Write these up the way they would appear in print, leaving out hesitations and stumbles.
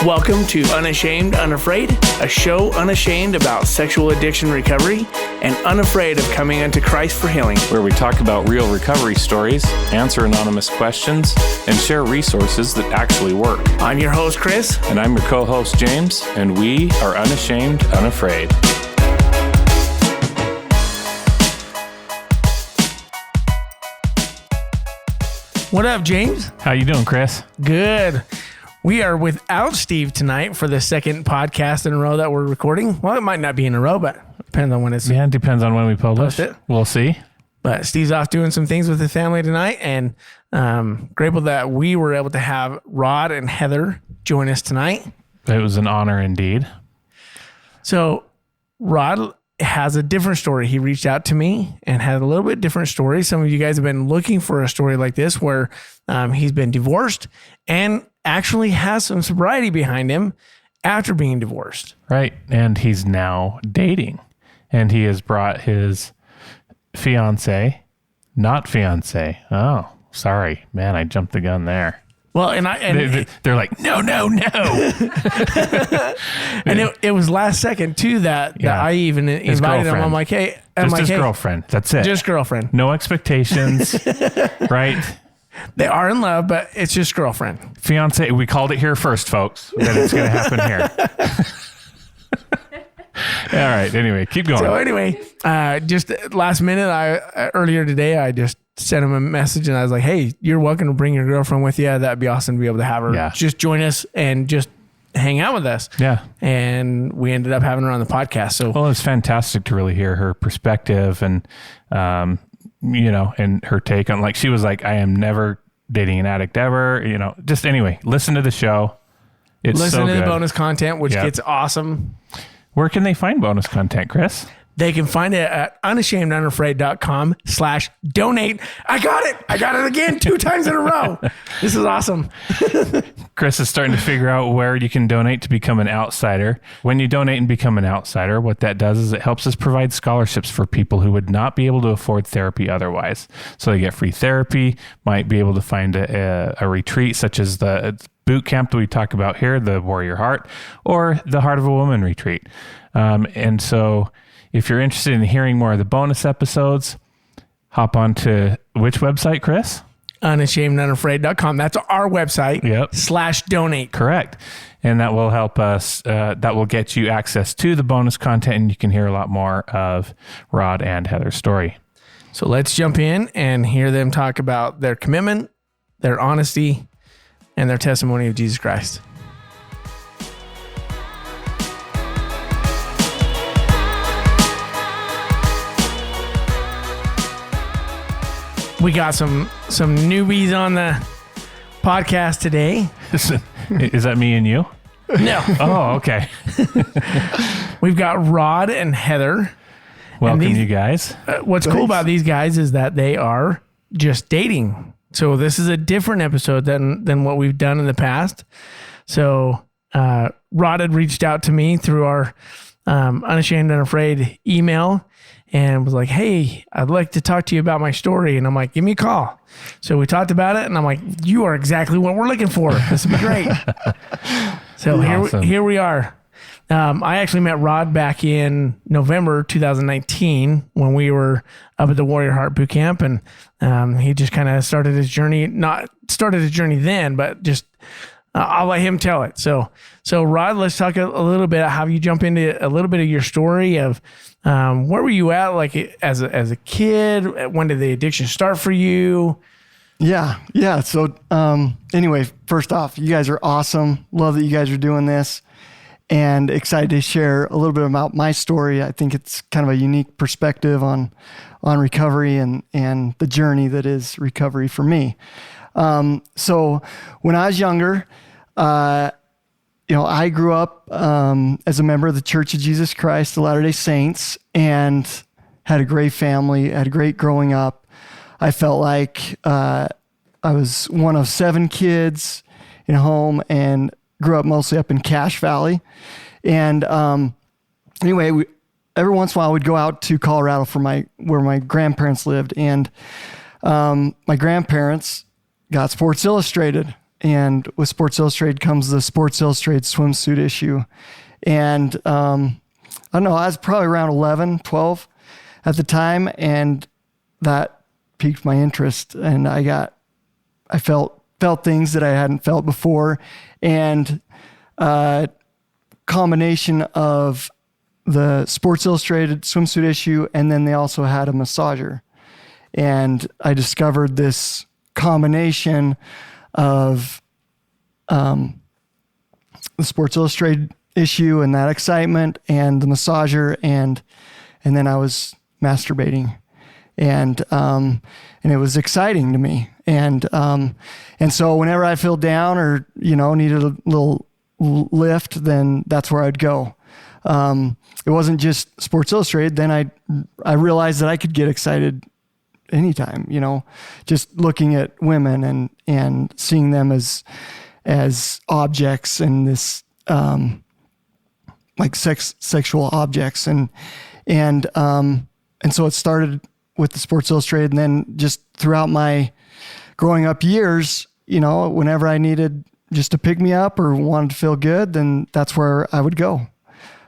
Welcome to Unashamed, Unafraid, a show unashamed about sexual addiction recovery and unafraid of coming unto Christ for healing. Where we talk about real recovery stories, answer anonymous questions, and share resources that actually work. I'm your host, Chris. And I'm your co-host, James, and we are Unashamed, Unafraid. What up, James? How you doing, Chris? Good. We are without Steve tonight for the second podcast in a row that we're recording. Well, it might not be in a row, but depends on when it's... Yeah, it depends on when we publish it. We'll see. But Steve's off doing some things with his family tonight, and grateful that we were able to have Rod and Heather join us tonight. It was an honor indeed. So Rod has a different story. He reached out to me and had a little bit different story. Some of you guys have been looking for a story like this where he's been divorced and actually has some sobriety behind him after being divorced. Right. And he's now dating. And he has brought his not fiance. Oh, sorry. Man, I jumped the gun there. Well, they're like, no. And it was last second too that I even invited him. I'm like, hey, his girlfriend. That's it. Just girlfriend. No expectations, right? They are in love, but it's just girlfriend. Fiance. We called it here first, folks. That it's going to happen here. All right. Anyway, keep going. So anyway, just last minute, earlier today, I just sent him a message and I was like, hey, you're welcome to bring your girlfriend with you. That'd be awesome to be able to have her just join us and just hang out with us. Yeah. And we ended up having her on the podcast. So, well, it's fantastic to really hear her perspective and, and her take on, like, she was like, I am never dating an addict ever, just anyway, listen to the show. It's listen so to good. The bonus content, which gets awesome. Where can they find bonus content, Chris? They can find it at unashamedunafraid.com/donate. I got it again 2 times in a row. This is awesome. Chris is starting to figure out where you can donate to become an outsider. When you donate and become an outsider, what that does is it helps us provide scholarships for people who would not be able to afford therapy otherwise. So they get free therapy, might be able to find a retreat such as the boot camp that we talk about here, the Warrior Heart, or the Heart of a Woman retreat. And so if you're interested in hearing more of the bonus episodes, hop on to which website, Chris? Unashamedunafraid.com. That's our website. Yep. /donate. Correct. And that will help us, that will get you access to the bonus content, and you can hear a lot more of Rod and Heather's story. So let's jump in and hear them talk about their commitment, their honesty, and their testimony of Jesus Christ. We got some newbies on the podcast today. Is that me and you? No. Oh, okay. We've got Rod and Heather. Welcome, you guys. What's cool about these guys is that they are just dating. So this is a different episode than what we've done in the past. So Rod had reached out to me through our Unashamed Unafraid email and was like, hey, I'd like to talk to you about my story. And I'm like, give me a call. So we talked about it and I'm like, you are exactly what we're looking for. This would be great. So awesome. Here we are. I actually met Rod back in November 2019 when we were up at the Warrior Heart Boot Camp, and he just kind of started his journey. Not started his journey then, but just I'll let him tell it. So Rod, let's talk a little bit. How you jump into a little bit of your story of where were you at, like as a kid? When did the addiction start for you? Yeah. So anyway, first off, you guys are awesome. Love that you guys are doing this. And excited to share a little bit about my story. I think it's kind of a unique perspective on recovery and the journey that is recovery for me. So when I was younger, I grew up as a member of the Church of Jesus Christ of Latter-day Saints and had a great family, had a great growing up. I felt like I was one of 7 kids in a home and grew up mostly up in Cache Valley. And anyway, every once in a while we'd go out to Colorado for where my grandparents lived. And my grandparents got Sports Illustrated. and with Sports Illustrated comes the Sports Illustrated swimsuit issue. And I don't know, I was probably around 11, 12 at the time, and that piqued my interest, and I felt things that I hadn't felt before, and combination of the Sports Illustrated swimsuit issue, and then they also had a massager, and I discovered this combination of the Sports Illustrated issue and that excitement, and the massager, and then I was masturbating, and it was exciting to me, and so whenever I feel down or needed a little lift, then that's where I'd go. It wasn't just Sports Illustrated. Then I realized that I could get excited anytime, just looking at women and seeing them as objects, and this like sexual objects, and so it started with the Sports Illustrated, and then just throughout my growing up years, whenever I needed just to pick me up or wanted to feel good, then that's where I would go.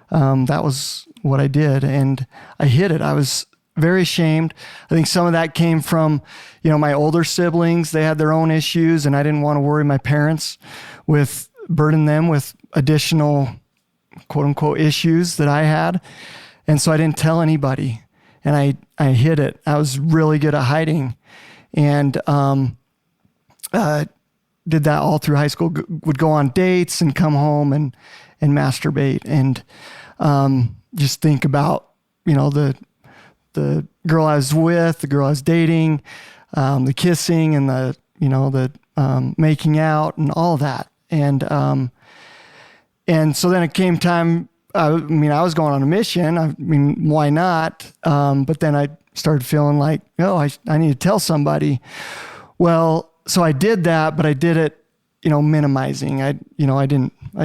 That was what I did, and I hid it. I was very ashamed. I think some of that came from, my older siblings. They had their own issues, and I didn't want to worry my parents burden them with additional quote unquote issues that I had. And so I didn't tell anybody, and I hid it. I was really good at hiding, and did that all through high school. Would go on dates and come home and masturbate, and just think about the girl I was with, the girl I was dating, the kissing, and the making out and all that, and so then it came time. I was going on a mission. Why not? But then I started feeling like, I need to tell somebody. Well, so I did that, but I did it, minimizing. I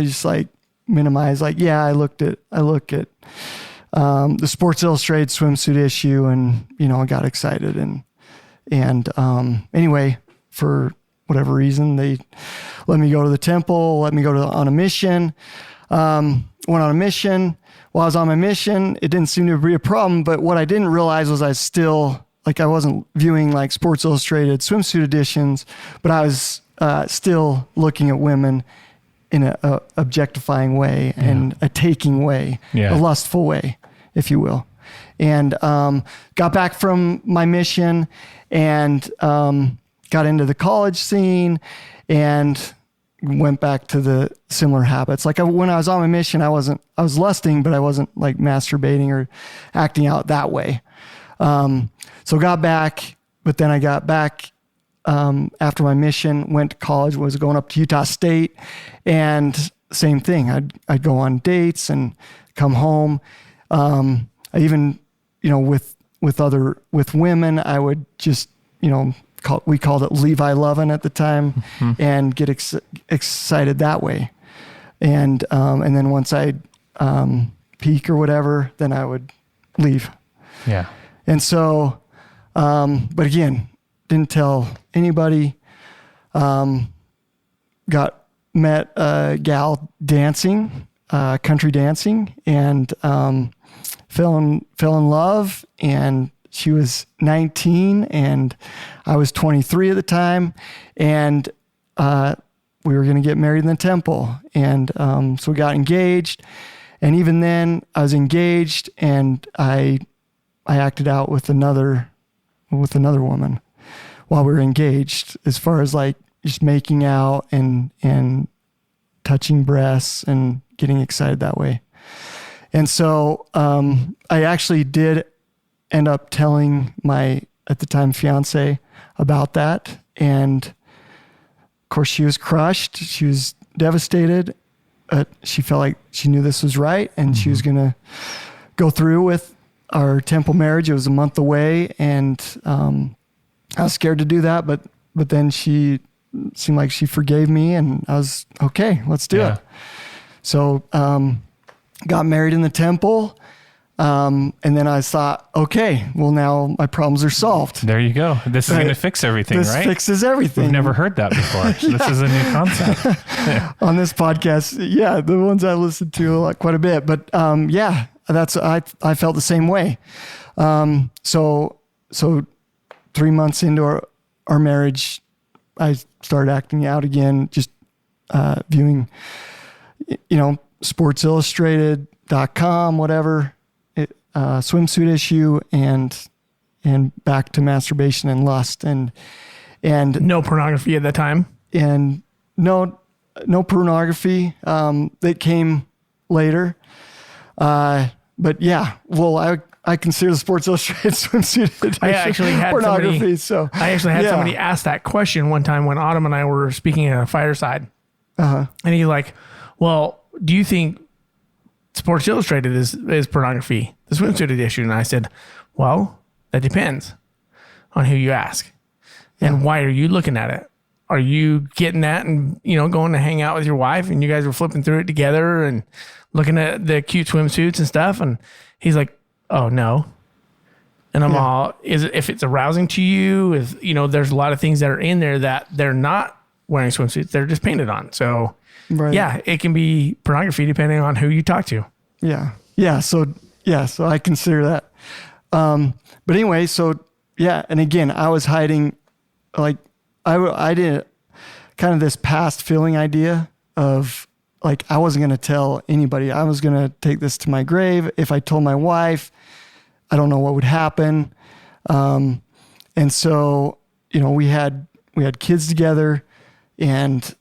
just like minimize, like, yeah, I look at the Sports Illustrated swimsuit issue, and, I got excited, and anyway, for whatever reason, they let me go to the temple, let me go on a mission. Went on a mission. While I was on my mission, it didn't seem to be a problem, but what I didn't realize was I wasn't viewing like Sports Illustrated swimsuit editions, but I was still looking at women in a objectifying way, and a taking way, a lustful way, if you will. And got back from my mission, and got into the college scene, and went back to the similar habits. Like when I was on my mission, I was lusting, but I wasn't like masturbating or acting out that way. So got back, but then I got back after my mission, went to college, was going up to Utah State, and same thing. I'd go on dates and come home. I even, with women, I would just, we called it Levi loving at the time, and get excited that way. And then once I'd peak or whatever, then I would leave. Yeah. And so, but again, didn't tell anybody. Met a gal dancing, country dancing, and fell in love, and she was 19 and I was 23 at the time, and we were going to get married in the temple. And so we got engaged, and even then I was engaged, and I acted out with another woman while we were engaged, as far as like just making out and touching breasts and getting excited that way. And so I actually did end up telling my, at the time, fiance about that. And of course she was crushed. She was devastated. She felt like she knew this was right, and she was going to go through with our temple marriage. It was a month away, and I was scared to do that, but then she seemed like she forgave me, and I was okay, let's do it. So got married in the temple. And then I thought, okay, well, now my problems are solved. There you go. This is going to fix everything, This right? fixes everything. We've never heard that before. This is a new concept. On this podcast. Yeah, the ones I listened to quite a bit. But yeah, I felt the same way. So 3 months into our marriage, I started acting out again, just viewing, Sports Illustrated.com, whatever, swimsuit issue, and back to masturbation and lust, and No pornography at that time. and no pornography that came later. But yeah, well, I consider the Sports Illustrated swimsuit edition I actually had pornography. somebody somebody ask that question one time when Autumn and I were speaking at a fireside. Uh-huh. And he's like, well, do you think Sports Illustrated is pornography, the swimsuit edition? And I said, well, that depends on who you ask. And why are you looking at it? Are you getting that and, going to hang out with your wife and you guys were flipping through it together and looking at the cute swimsuits and stuff? And he's like, oh, no. And I'm all, if it's arousing to you, there's a lot of things that are in there that they're not wearing swimsuits, they're just painted on. So Right. yeah, it can be pornography depending on who you talk to. Yeah. So I consider that. But anyway, and again, I was hiding, like, I did kind of this past feeling idea of, like, I wasn't going to tell anybody. I was going to take this to my grave. If I told my wife, I don't know what would happen. And so, we had kids together, and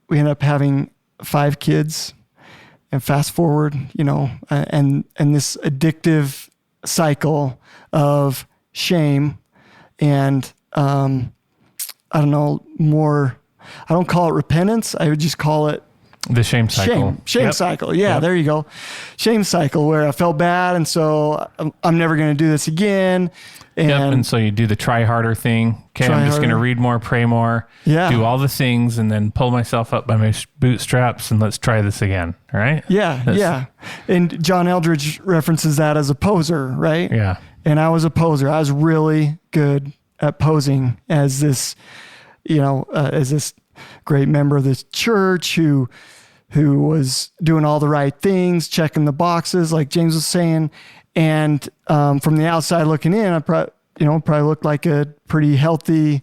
we ended up having 5 kids. And fast forward, and this addictive cycle of shame and, I don't know, I don't call it repentance. I would just call it The shame cycle. Shame cycle. Yeah, Yep. There you go. Shame cycle, where I felt bad, and so I'm never going to do this again. And so you do the try harder thing. Okay, I'm just going to read more, pray more, do all the things, and then pull myself up by my bootstraps, and let's try this again. All right? Yeah. And John Eldridge references that as a poser, right? Yeah. And I was a poser. I was really good at posing as this, as this great member of this church who was doing all the right things, checking the boxes, like James was saying. And from the outside looking in, I probably looked like a pretty healthy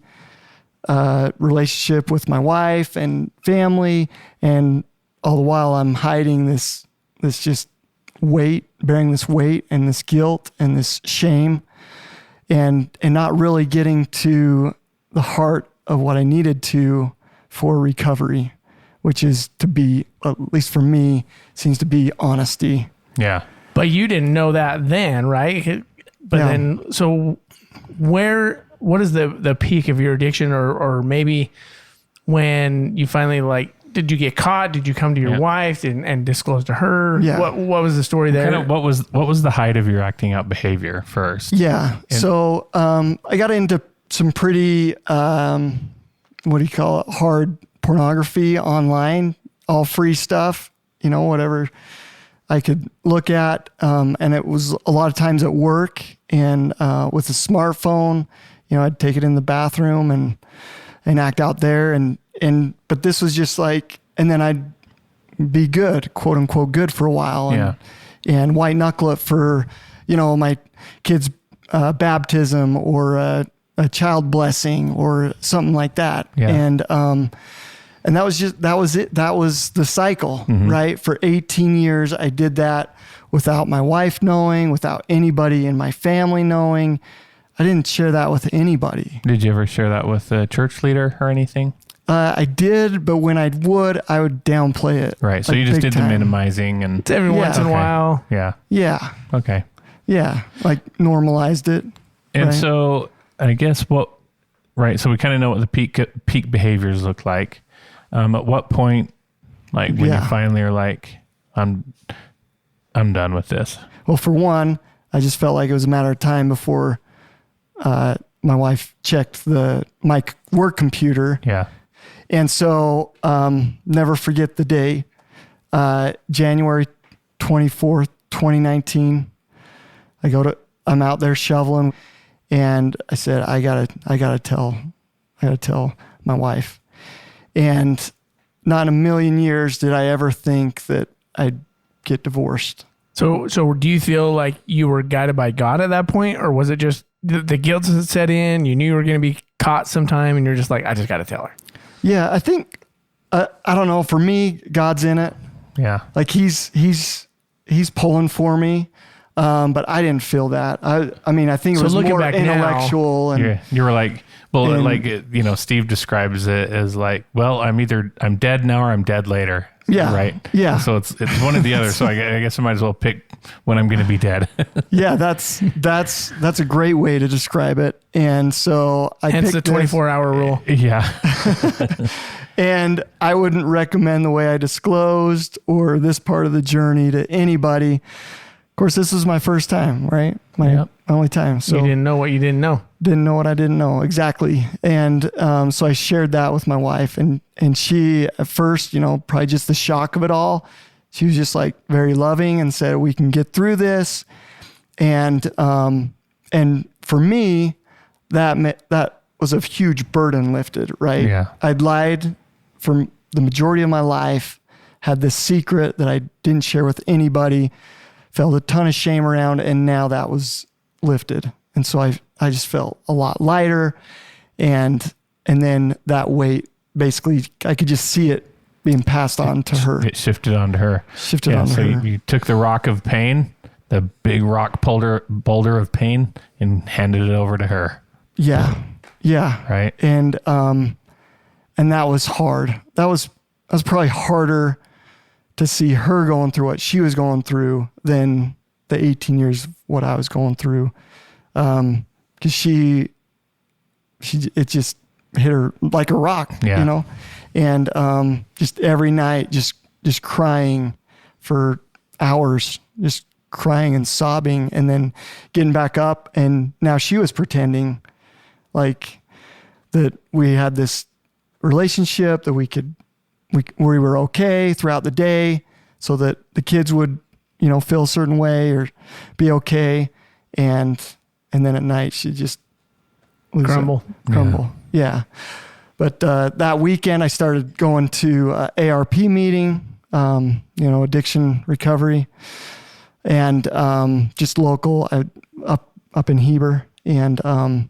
relationship with my wife and family. And all the while I'm hiding this just weight, bearing this weight and this guilt and this shame, and not really getting to the heart of what I needed to for recovery, which is to be, at least for me, seems to be honesty. Yeah. But you didn't know that then, right? But then, so what is the peak of your addiction, or maybe when you finally, did you get caught? Did you come to your wife and disclose to her? Yeah. What was the story there? Kind of what was the height of your acting out behavior first? Yeah. So I got into some pretty, hard pornography online, all free stuff, whatever I could look at. And it was a lot of times at work and with a smartphone, I'd take it in the bathroom and act out there. But this was just and then I'd be good, quote unquote, good for a while. And white knuckle it for, my kid's baptism or a child blessing or something like that. Yeah. And that was it. That was the cycle, right? For 18 years, I did that without my wife knowing, without anybody in my family knowing. I didn't share that with anybody. Did you ever share that with a church leader or anything? I did, but when I would downplay it. Right. So you just did the minimizing and It's every once in a while. Yeah. Yeah. Okay. Yeah. Normalized it. And right? so I guess so we kind of know what the peak behaviors look like. At what point, when you finally are like, I'm done with this? Well, for one, I just felt like it was a matter of time before my wife checked my work computer. Yeah. And so never forget the day, January 24th, 2019. I'm out there shoveling, and I said, I gotta tell my wife. And not in a million years did I ever think that I'd get divorced. So do you feel like you were guided by God at that point, or was it just the guilt that set in? You knew you were going to be caught sometime, and you're just like, I just got to tell her. Yeah, I think I don't know. For me, God's in it. Yeah, Like he's pulling for me, but I didn't feel that. I mean, I think it was more intellectual, and you were like, well, and, like you know, Steve describes it as like, well, I'm dead now or I'm dead later. Yeah, right. Yeah. So it's one or the other. So I guess I might as well pick when I'm going to be dead. Yeah, that's a great way to describe it. And so I hence picked the 24-hour rule. Yeah. And I wouldn't recommend the way I disclosed or this part of the journey to anybody. Of course, this was my first time, right? My only time. So you didn't know what you didn't know. Didn't know what I didn't know. Exactly. And so I shared that with my wife, and she at first, probably just the shock of it all, she was just like very loving and said, we can get through this. And for me, that was a huge burden lifted, right? Yeah. I'd lied for the majority of my life, had this secret that I didn't share with anybody, felt a ton of shame around, and now that was lifted. And so I just felt a lot lighter, and then that weight, basically, I could just see it being passed on to her. It shifted onto her. So her. You took the rock of pain, the big rock boulder of pain, and handed it over to her. Yeah. Yeah. Right. And that was hard. That was probably harder to see her going through what she was going through than the 18 years of what I was going through. 'Cause it just hit her like a rock, and, just every night, just crying for hours, just crying and sobbing, and then getting back up. And now she was pretending like that we had this relationship, that we were okay throughout the day, so that the kids would, feel a certain way or be okay. And then at night she just crumble. Yeah. But that weekend I started going to ARP meeting, addiction recovery, and just local, up in Heber. And I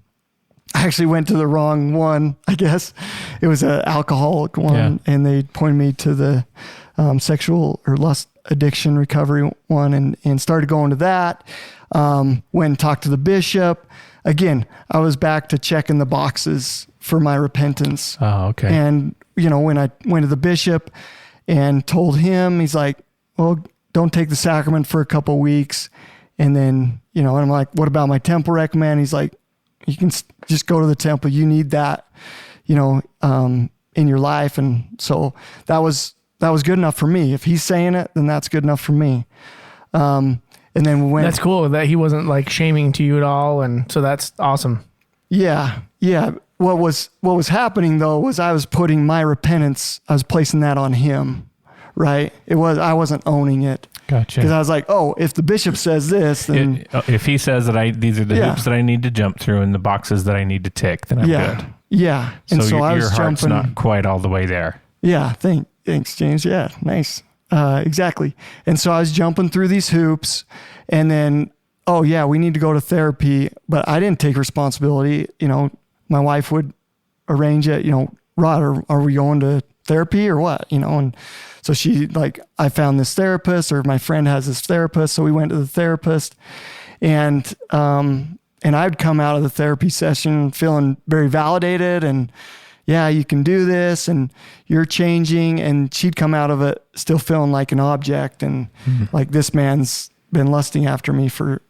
actually went to the wrong one, I guess. It was an alcoholic one, and they pointed me to the sexual or lust addiction recovery one, and started going to that. Went and talked to the bishop. Again, I was back to checking the boxes for my repentance. Oh, okay. And, when I went to the bishop and told him, he's like, well, don't take the sacrament for a couple of weeks. And then, and I'm like, what about my temple recommend? He's like, you can just go to the temple. You need that, in your life. And so that was good enough for me. If he's saying it, then that's good enough for me. And then we went. That's cool that he wasn't like shaming to you at all, and so that's awesome. Yeah. What was happening though was I was putting my repentance, I was placing that on him, right? I wasn't owning it. Gotcha. Because I was like, oh, if the bishop says this, then if he says that these are the hoops that I need to jump through and the boxes that I need to tick, then I'm good. Yeah. And so I was your heart's jumping. not quite all the way there. Yeah. Thanks, James. Yeah. Nice. Exactly. And so I was jumping through these hoops, and then, oh yeah, we need to go to therapy, but I didn't take responsibility. My wife would arrange it, Rod, are we going to therapy or what? And so she I found this therapist, or my friend has this therapist. So we went to the therapist, and I'd come out of the therapy session feeling very validated, and yeah, you can do this, and you're changing. And she'd come out of it still feeling like an object, and like, this man's been lusting after me for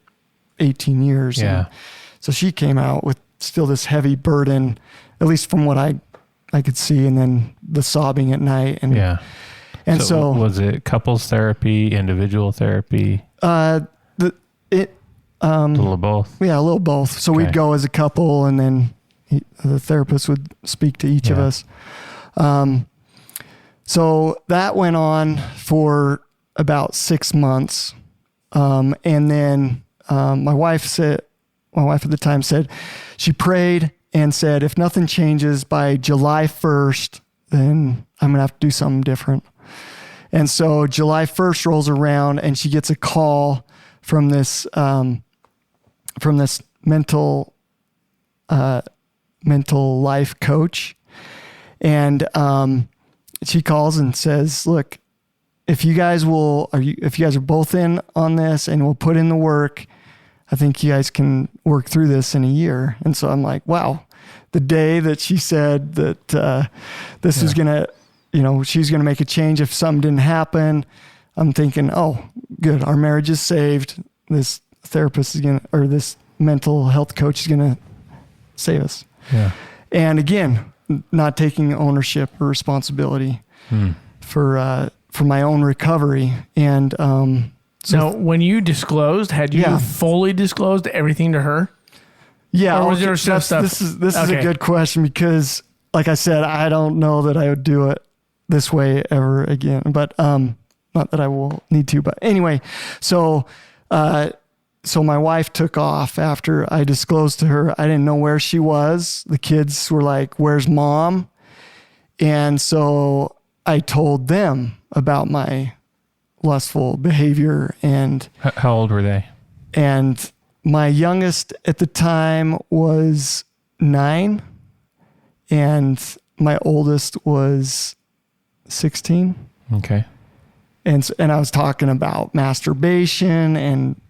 18 years. Yeah. And so she came out with still this heavy burden, at least from what I could see, and then the sobbing at night. And and so was it couples therapy, individual therapy? A little of both. Yeah, a little both. So we'd go as a couple, and then the therapist would speak to each of us. So that went on for about 6 months. And then my wife at the time said she prayed and said, if nothing changes by July 1st, then I'm going to have to do something different. And so July 1st rolls around and she gets a call from this mental life coach. And she calls and says, look, if you guys are both in on this and we'll put in the work, I think you guys can work through this in a year. And so I'm like, wow, the day that she said that this is going to, she's going to make a change if something didn't happen, I'm thinking, oh, good. Our marriage is saved. This therapist is this mental health coach is going to save us. Yeah. And again, not taking ownership or responsibility for my own recovery. And, so when you disclosed, had you fully disclosed everything to her? Yeah. Or was there some stuff? This is a good question because, like I said, I don't know that I would do it this way ever again. But not that I will need to. But anyway, so my wife took off after I disclosed to her. I didn't know where she was. The kids were like, "Where's mom?" And so I told them about my lustful behavior. And how old were they? And my youngest at the time was 9 and my oldest was 16. Okay. And I was talking about masturbation and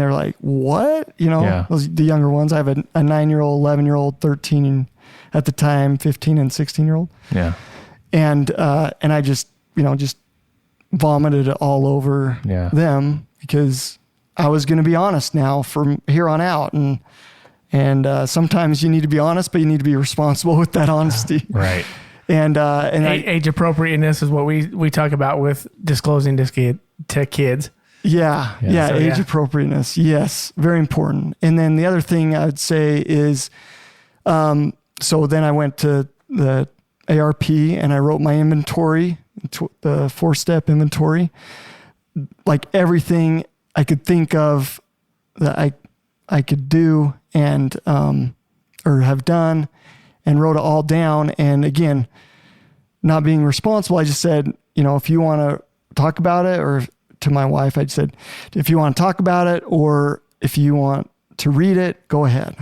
they're like, what? Those, the younger ones. I have a 9-year-old, 11-year-old, 13 at the time, 15 and 16-year-old. Yeah. And I just vomited it all over them because I was going to be honest now from here on out. And sometimes you need to be honest, but you need to be responsible with that honesty. Right. And age appropriateness is what we talk about with disclosing to kids. Yeah. So, age appropriateness. Yes. Very important. And then the other thing I would say is, so then I went to the ARP and I wrote my inventory, the 4-step inventory, like everything I could think of that I could do and, or have done, and wrote it all down. And again, not being responsible, I just said, if you want to talk about it, or to my wife, I said, if you want to talk about it, or if you want to read it, go ahead,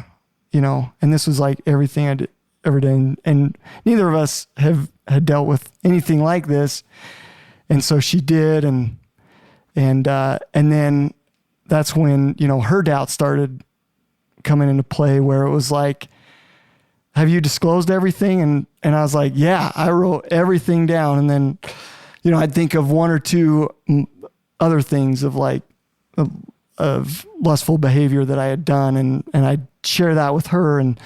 and this was like everything I did ever done. And neither of us had dealt with anything like this. And so she did. And then that's when, her doubt started coming into play, where it was like, have you disclosed everything? And I was like, yeah, I wrote everything down. And then, I'd think of one or two other things of lustful behavior that I had done. And I'd share that with her. And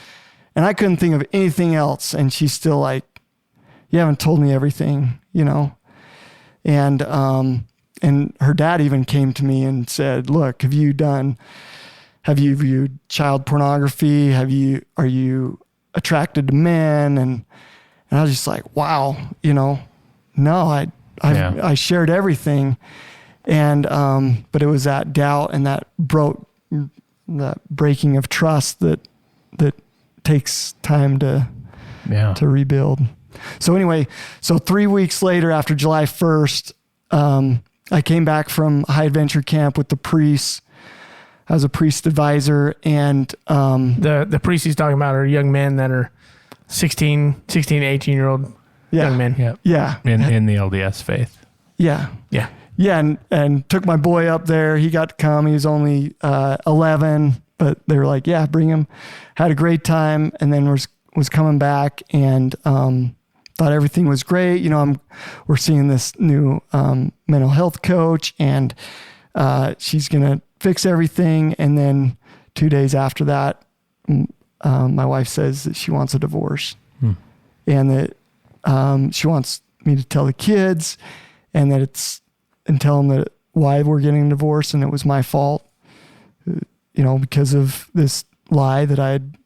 I couldn't think of anything else. And she's still like, you haven't told me everything, And her dad even came to me and said, look, have you viewed child pornography? Are you attracted to men? And I was just like, wow, no, I shared everything. And, but it was that doubt and that breaking of trust that takes time to rebuild. So anyway, 3 weeks later, after July 1st, I came back from high adventure camp with the priests. I was a priest advisor, and the priests he's talking about are young men that are 16, 18-year-old young men. Yeah. In the LDS faith. Yeah. And took my boy up there. He got to come. He was only 11, but they were like, yeah, bring him. Had a great time, and then was coming back and thought everything was great. We're seeing this new mental health coach, and she's gonna fix everything. And then 2 days after that, my wife says that she wants a divorce, and that she wants me to tell the kids, and tell them that why we're getting a divorce, and it was my fault, because of this lie that I had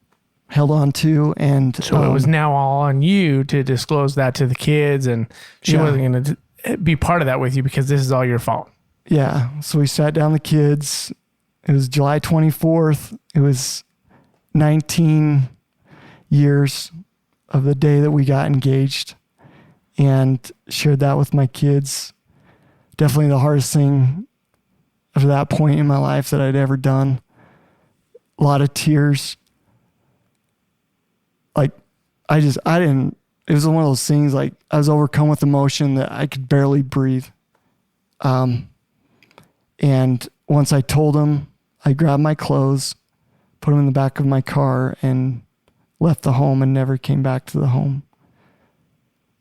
held on to. And so it was now all on you to disclose that to the kids, and she wasn't going to be part of that with you because this is all your fault. Yeah. So we sat down the kids It was July 24th. It was 19 years of the day that we got engaged, and shared that with my kids. Definitely the hardest thing up to that point in my life that I'd ever done. A lot of tears. Like, I didn't, it was one of those things, like, I was overcome with emotion that I could barely breathe. And once I told him, I grabbed my clothes, put them in the back of my car, and left the home and never came back to the home.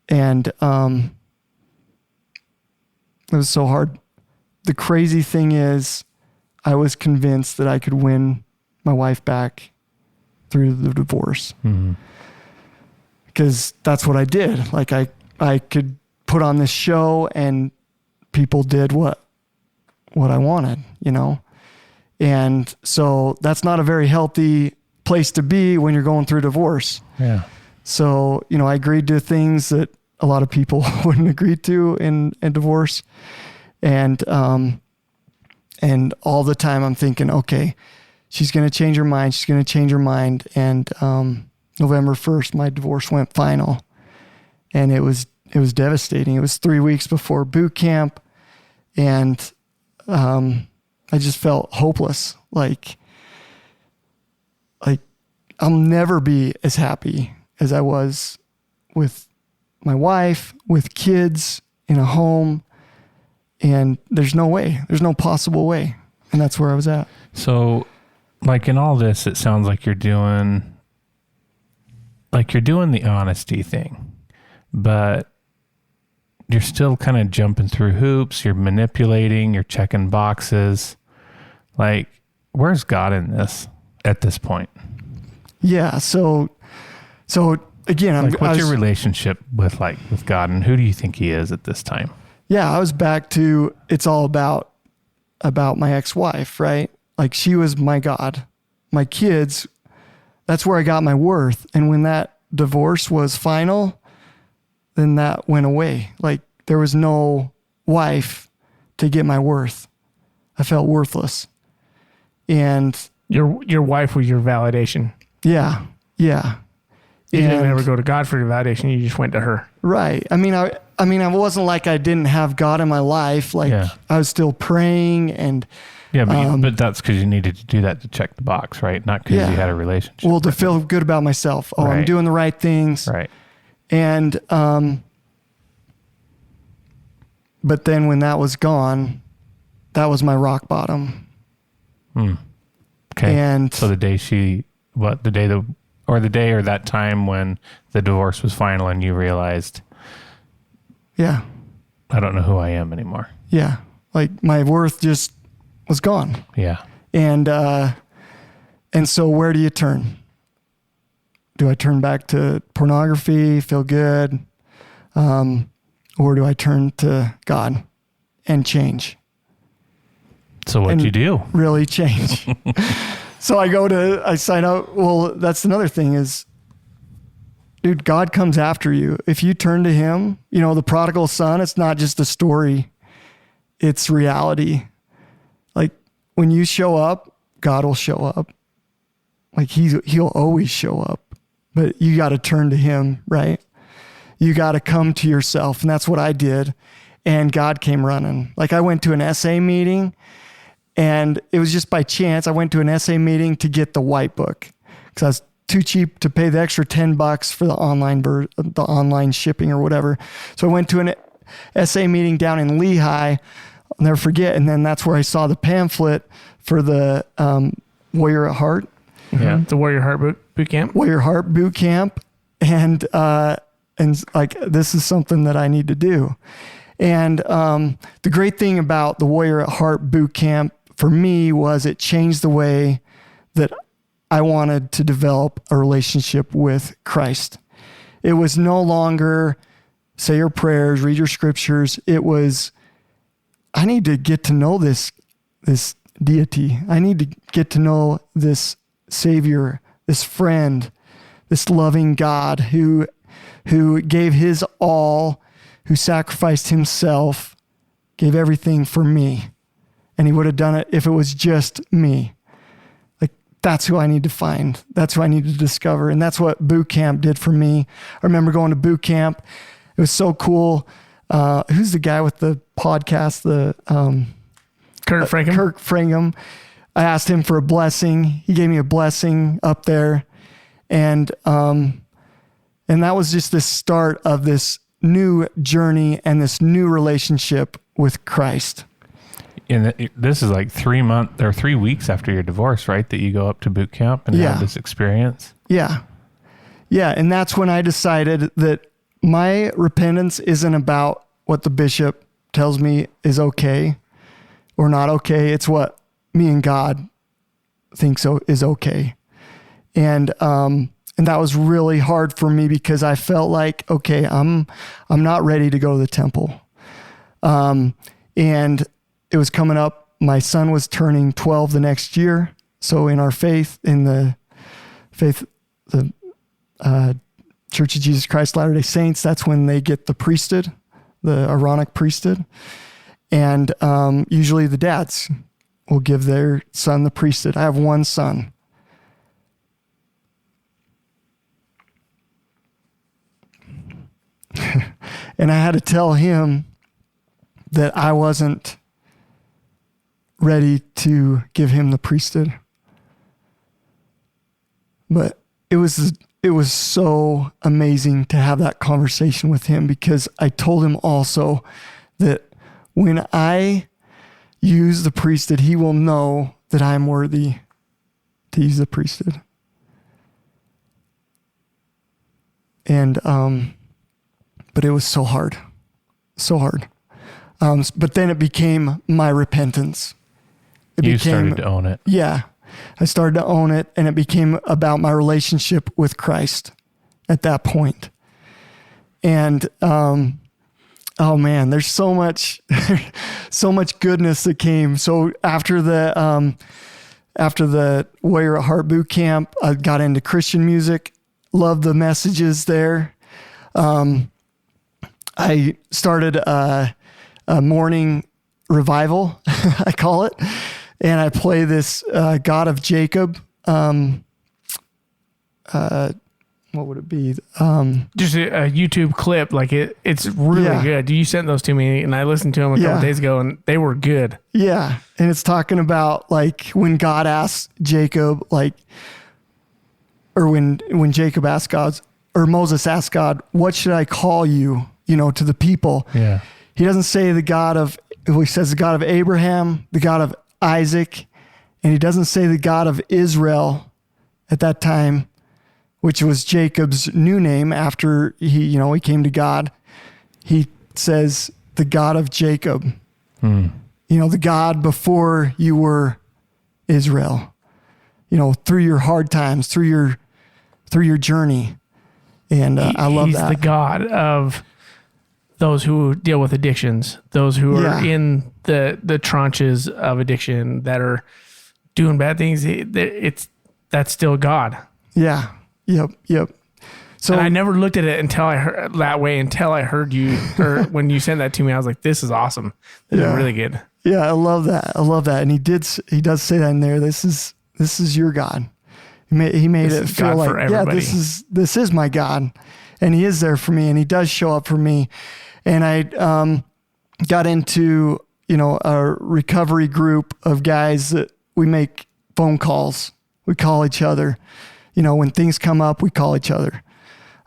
And it was so hard. The crazy thing is, I was convinced that I could win my wife back through the divorce. Mm-hmm. Because that's what I did. Like, I could put on this show and people did what I wanted, you know? And so that's not a very healthy place to be when you're going through divorce. Yeah. So, you know, I agreed to things that a lot of people wouldn't agree to in divorce. And all the time I'm thinking, okay, she's going to change her mind. She's going to change her mind. And November 1st, my divorce went final. And it was devastating. It was 3 weeks before boot camp. And I just felt hopeless. Like I'll never be as happy as I was with my wife, with kids, in a home. And there's no way. There's no possible way. And that's where I was at. So, like, in all this, it sounds like you're doing the honesty thing, but you're still kind of jumping through hoops. You're manipulating, you're checking boxes. Like, where's God in this at this point? Yeah. So again, what's your relationship with God, and who do you think he is at this time? Yeah, I was back to, it's all about my ex-wife, right? Like, she was my God. My kids, that's where I got my worth. And when that divorce was final, then that went away. Like, there was no wife to get my worth. I felt worthless. And Your wife was your validation. yeah. You didn't ever go to God for your validation. You just went to her. Right. I mean, I wasn't like I didn't have God in my life. Like, yeah. I was still praying and. Yeah, but that's because you needed to do that to check the box, right? Not because you had a relationship. Well, to feel good about myself. Oh, right. I'm doing the right things. Right. And, but then when that was gone, that was my rock bottom. Okay. And so the day or that time when the divorce was final and you realized, yeah, I don't know who I am anymore. Yeah. Like, my worth just was gone. Yeah. And so where do you turn? Do I turn back to pornography, feel good? Or do I turn to God and change? So what'd you do? Really change. So I sign up. Well, that's another thing is, dude, God comes after you. If you turn to him, you know, the prodigal son, it's not just a story. It's reality. Like, when you show up, God will show up. Like, he'll always show up, but you got to turn to him, right? You got to come to yourself. And that's what I did. And God came running. Like, I went to an SA meeting, and it was just by chance. I went to an SA meeting to get the white book because I was too cheap to pay the extra $10 for the online shipping or whatever. So I went to an SA meeting down in Lehigh. I'll never forget. And then that's where I saw the pamphlet for the Warrior at Heart. Yeah, the Warrior Heart boot camp. Warrior Heart boot camp. And like, this is something that I need to do. And the great thing about the Warrior at Heart boot camp for me was it changed the way that I wanted to develop a relationship with Christ. It was no longer say your prayers, read your scriptures. It was, I need to get to know this deity. I need to get to know this Savior, this friend, this loving God who gave his all, who sacrificed himself, gave everything for me. and he would have done it if it was just me. Like, that's who I need to find. That's who I need to discover. And that's what boot camp did for me. I remember going to boot camp. It was so cool. Who's the guy with the podcast? Kurt Frankham. Kirk Frankham. I asked him for a blessing. He gave me a blessing up there. And that was just the start of this new journey and this new relationship with Christ. And this is like 3 months or 3 weeks after your divorce, right? That you go up to boot camp and have this experience. Yeah. Yeah. And that's when I decided that my repentance isn't about what the bishop tells me is okay or not okay. It's what me and God think is okay. And that was really hard for me because I felt like, okay, I'm not ready to go to the temple. And it was coming up. My son was turning 12 the next year. So in our faith, the Church of Jesus Christ Latter-day Saints, that's when they get the priesthood, the Aaronic priesthood. And usually the dads will give their son the priesthood. I have one son. And I had to tell him that I wasn't ready to give him the priesthood. But it was so amazing to have that conversation with him, because I told him also that when I use the priesthood, he will know that I'm worthy to use the priesthood. And, but it was so hard. But then it became my repentance. You started to own it. Yeah. I started to own it, and it became about my relationship with Christ at that point. And, oh man, there's so much goodness that came. So after the Warrior at Heart boot camp, I got into Christian music, loved the messages there. I started a morning revival, I call it. And I play this God of Jacob. What would it be? Just a YouTube clip. Like it's really good. You sent those to me, and I listened to them a couple days ago, and they were good. Yeah, and it's talking about like when God asked Jacob, like, or when Jacob asked God, or Moses asked God, "What should I call you?" To the people. Yeah, he doesn't say the God of. He says the God of Abraham, the God of Isaac, and he doesn't say the God of Israel at that time, which was Jacob's new name after he came to God. He says the God of Jacob, the God before you were Israel, through your hard times, through your journey. And I love that. He's the God of those who deal with addictions, those who are in the tranches of addiction that are doing bad things. That's still God. Yeah. Yep. So and I never looked at it until I heard you, or when you sent that to me, I was like, this is awesome. This is really good. Yeah. I love that. And he does say that in there. This is your God. He made it feel like, this is my God, and he is there for me, and he does show up for me. And I got into, a recovery group of guys that we make phone calls. We call each other. When things come up, we call each other.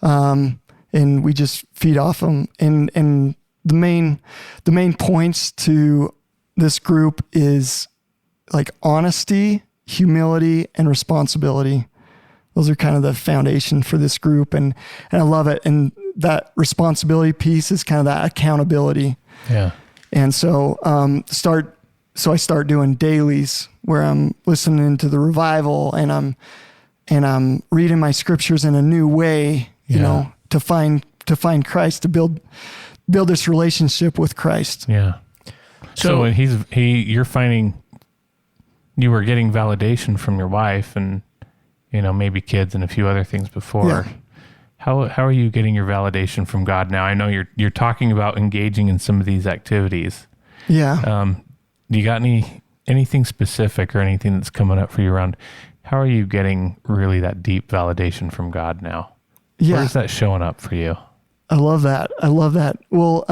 And we just feed off them. And the main points to this group is like honesty, humility, and responsibility. Those are kind of the foundation for this group. And I love it. And that responsibility piece is kind of that accountability. Yeah. And so, I start doing dailies where I'm listening to the revival, and I'm reading my scriptures in a new way, to find Christ, to build this relationship with Christ. Yeah. So when you're finding you were getting validation from your wife and, maybe kids and a few other things before. Yeah. How are you getting your validation from God now? I know you're talking about engaging in some of these activities. Yeah. Do you got any anything specific or anything that's coming up for you around, how are you getting really that deep validation from God now? Yeah. Where's that showing up for you? I love that. Well,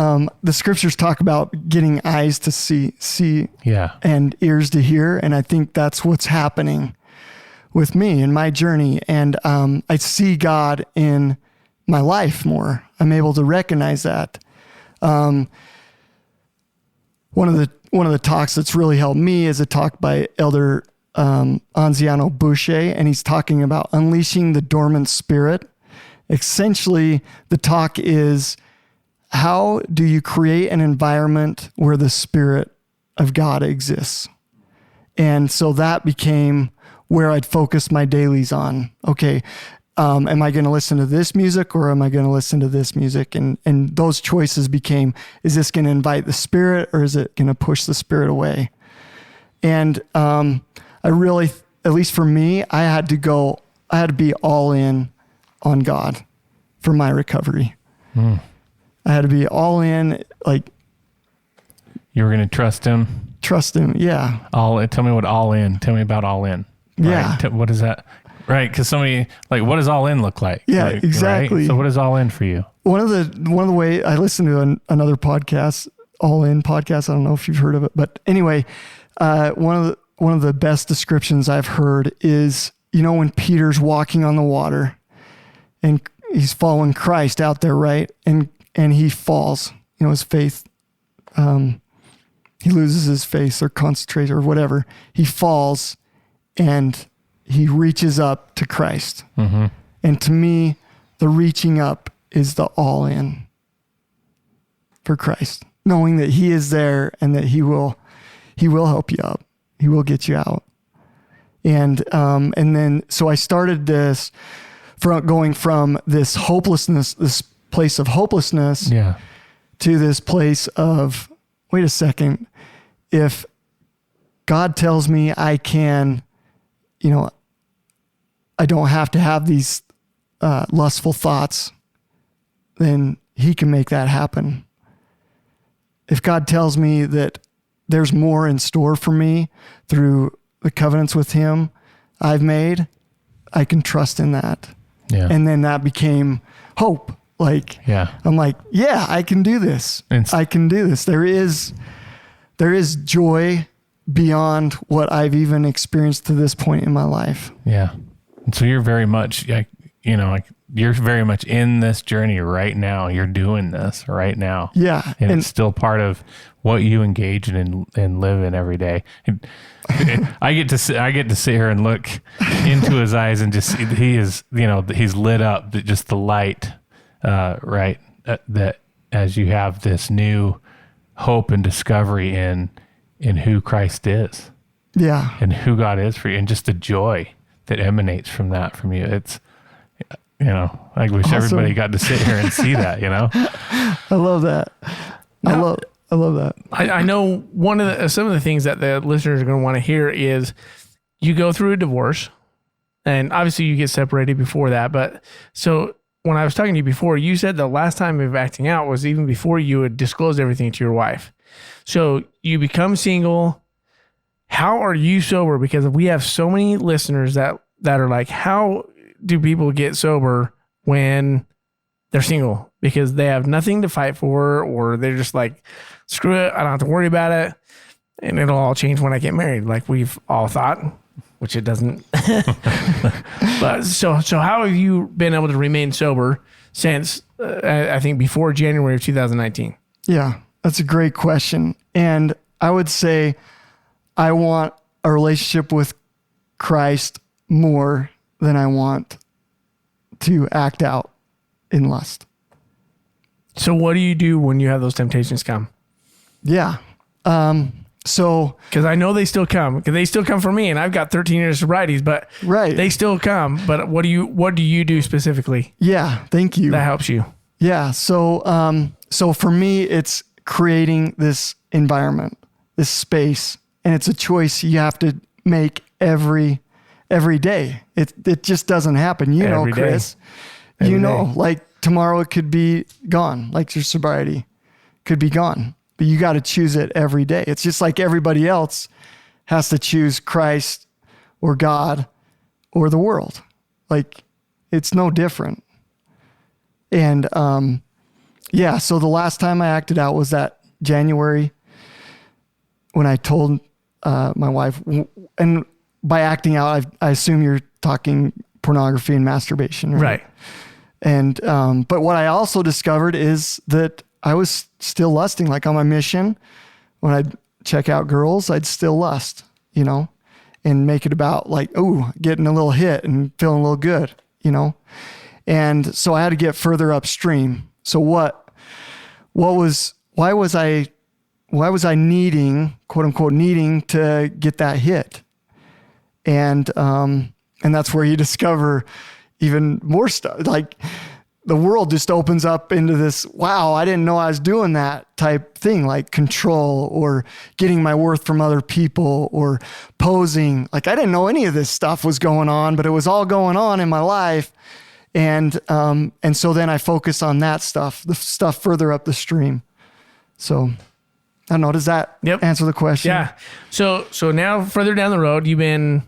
the scriptures talk about getting eyes to see Yeah. and ears to hear. And I think that's what's happening with me in my journey. And I see God in my life more. I'm able to recognize that. One of the talks that's really helped me is a talk by Elder Anziano Boucher, and he's talking about unleashing the dormant spirit. Essentially, the talk is, how do you create an environment where the Spirit of God exists? And so that became where I'd focus my dailies on. Okay, am I going to listen to this music or am I going to listen to this music? And those choices became, is this going to invite the Spirit or is it going to push the Spirit away? And I really, at least for me, I had to be all in on God for my recovery. I had to be all in, like, you were going to trust him. Yeah. Tell me what all in. Tell me about all in. Yeah. Right? What is that? Right. Because somebody, like, what does all in look like? Yeah, Like, exactly. Right? So what is all in for you? One of the way I listened to another podcast, All In podcast. I don't know if you've heard of it, but anyway, one of the best descriptions I've heard is, when Peter's walking on the water and he's following Christ out there, right? And he falls, his faith, he loses his faith or concentrates or whatever. He falls and he reaches up to Christ. Mm-hmm. And to me, the reaching up is the all in for Christ, knowing that he is there and that he will help you up. He will get you out. And then, so I started this going from this hopelessness, this place of hopelessness, to this place of, wait a second, if God tells me I can, I don't have to have these lustful thoughts, then he can make that happen. If God tells me that there's more in store for me through the covenants with him I've made, I can trust in that. Yeah. And then that became hope. I'm like, yeah, I can do this. I can do this. There is joy beyond what I've even experienced to this point in my life. Yeah. And so you're very much, you're very much in this journey right now. You're doing this right now. Yeah. And it's still part of what you engage in and live in every day. And I get to sit here and look into his eyes and just, he is, he's lit up, just the light, right. That as you have this new hope and discovery in who Christ is. Yeah. And who God is for you, and just the joy that emanates from you. It's, I wish awesome. Everybody got to sit here and see that, I love that. Now, I love that. I know some of the things that the listeners are going to want to hear is you go through a divorce, and obviously you get separated before that. But so when I was talking to you before, you said the last time of acting out was even before you had disclosed everything to your wife. So you become single. How are you sober? Because we have so many listeners that are like, how do people get sober when they're single? Because they have nothing to fight for, or they're just like, screw it, I don't have to worry about it, and it'll all change when I get married, like we've all thought, which it doesn't. But so how have you been able to remain sober since I think before January of 2019? Yeah, that's a great question. And I would say I want a relationship with Christ more than I want to act out in lust. So what do you do when you have those temptations come? Yeah. So, because I know they still come, because they still come for me, and I've got 13 years of sobriety, but right. They still come. But what do you do specifically? Yeah. Thank you. That helps you. Yeah. So for me, it's creating this environment, this space, and it's a choice you have to make every day. It just doesn't happen. Every Chris, day. Like tomorrow it could be gone. Like your sobriety could be gone, but you got to choose it every day. It's just like everybody else has to choose Christ or God or the world. Like, it's no different. And so the last time I acted out was that January when I told my wife, and by acting out, I assume you're talking pornography and masturbation, right? Right. And but what I also discovered is that I was still lusting. Like on my mission, when I'd check out girls, I'd still lust, and make it about like, oh, getting a little hit and feeling a little good, And so I had to get further upstream. So why was I needing, quote unquote, needing to get that hit? And that's where you discover even more stuff. Like the world just opens up into this, wow, I didn't know I was doing that type thing, like control or getting my worth from other people or posing. Like I didn't know any of this stuff was going on, but it was all going on in my life. And so then I focus on that stuff, the stuff further up the stream. So I don't know. Does that answer the question? Yeah. So now further down the road, you've been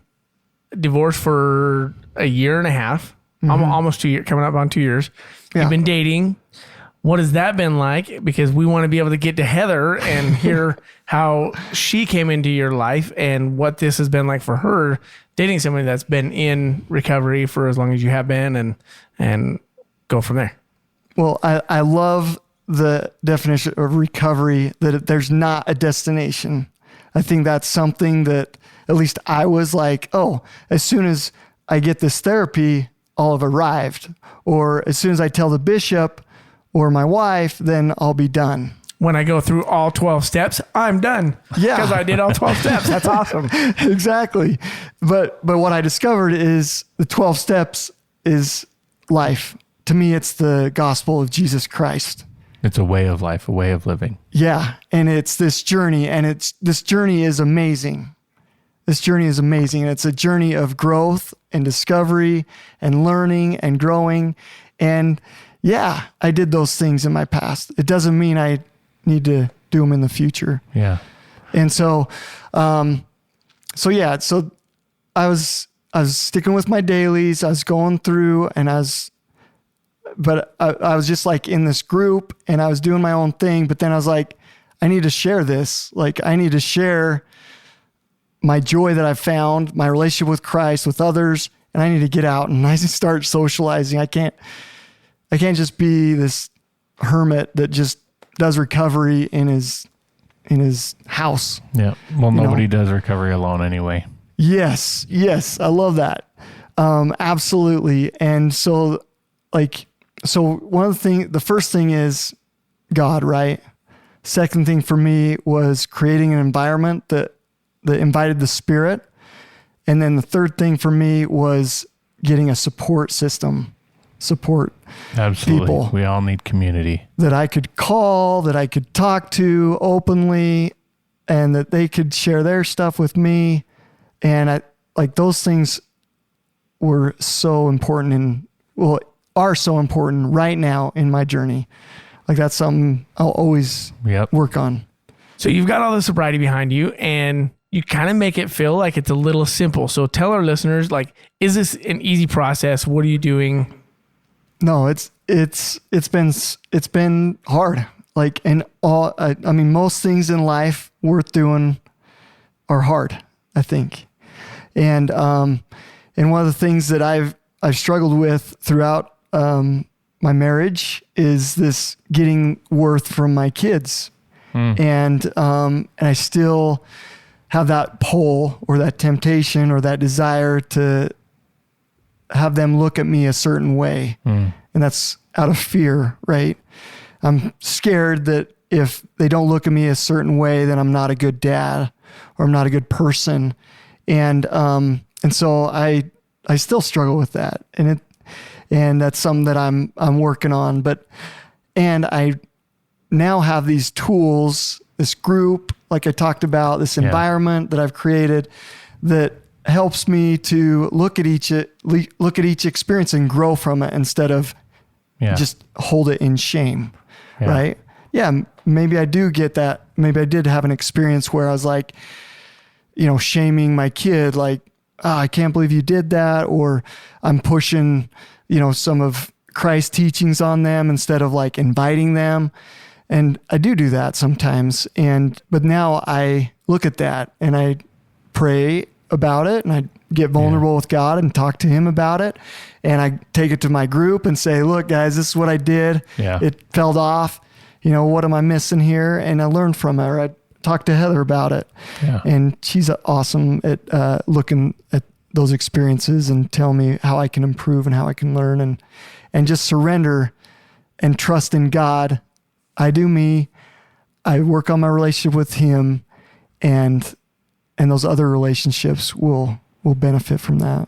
divorced for a year and a half, almost 2 years, coming up on 2 years. Yeah. You've been dating. What has that been like? Because we want to be able to get to Heather and hear how she came into your life and what this has been like for her, dating somebody that's been in recovery for as long as you have been, and go from there. Well, I love the definition of recovery, that there's not a destination. I think that's something that at least I was like, oh, as soon as I get this therapy, I'll have arrived. Or as soon as I tell the bishop or my wife, then I'll be done. When I go through all 12 steps, I'm done. Yeah. Because I did all 12 steps. That's awesome. Exactly. But what I discovered is the 12 steps is life. To me, it's the gospel of Jesus Christ. It's a way of life, a way of living. Yeah. And it's this journey, and this journey is amazing. This journey is amazing. And it's a journey of growth and discovery and learning and growing. And yeah, I did those things in my past. It doesn't mean I need to do them in the future. Yeah. And so I was sticking with my dailies. I was going through, and I was just like in this group, and I was doing my own thing. But then I was like, I need to share this. Like I need to share my joy that I've found, my relationship with Christ, with others, and I need to get out and I need to start socializing. I can't just be this hermit that just does recovery in his house. Yeah. Well, nobody does recovery alone anyway. Yes. I love that. Absolutely. And so the first thing is God, right? Second thing for me was creating an environment that invited the Spirit. And then the third thing for me was getting a support system, Absolutely. People We all need community that I could call, that I could talk to openly, and that they could share their stuff with me. And those things were so important are so important right now in my journey. Like that's something I'll always work on. So you've got all the sobriety behind you, and you kind of make it feel like it's a little simple. So tell our listeners, like, is this an easy process? What are you doing? No, it's been hard. Like, and most things in life worth doing are hard, I think. And one of the things that I've struggled with throughout my marriage is this getting worth from my kids. And I still have that pull or that temptation or that desire to have them look at me a certain way. And that's out of fear, right? I'm scared that if they don't look at me a certain way, then I'm not a good dad or I'm not a good person. And so I still struggle with that. And that's something that I'm working on, and I now have these tools, this group, like I talked about, this environment that I've created that helps me to look at each experience and grow from it instead of just hold it in shame. Right? Yeah. Maybe I do get that. Maybe I did have an experience where I was like, shaming my kid, like, oh, I can't believe you did that. Or I'm pushing, some of Christ's teachings on them instead of like inviting them. And I do that sometimes. But now I look at that and I pray about it and I get vulnerable with God and talk to him about it. And I take it to my group and say, look, guys, this is what I did. Yeah. It fell off. What am I missing here? And I learned from her. I talked to Heather about it. Yeah. And she's awesome at looking at those experiences and tell me how I can improve and how I can learn and just surrender and trust in God. I do me. I work on my relationship with him, and those other relationships will benefit from that.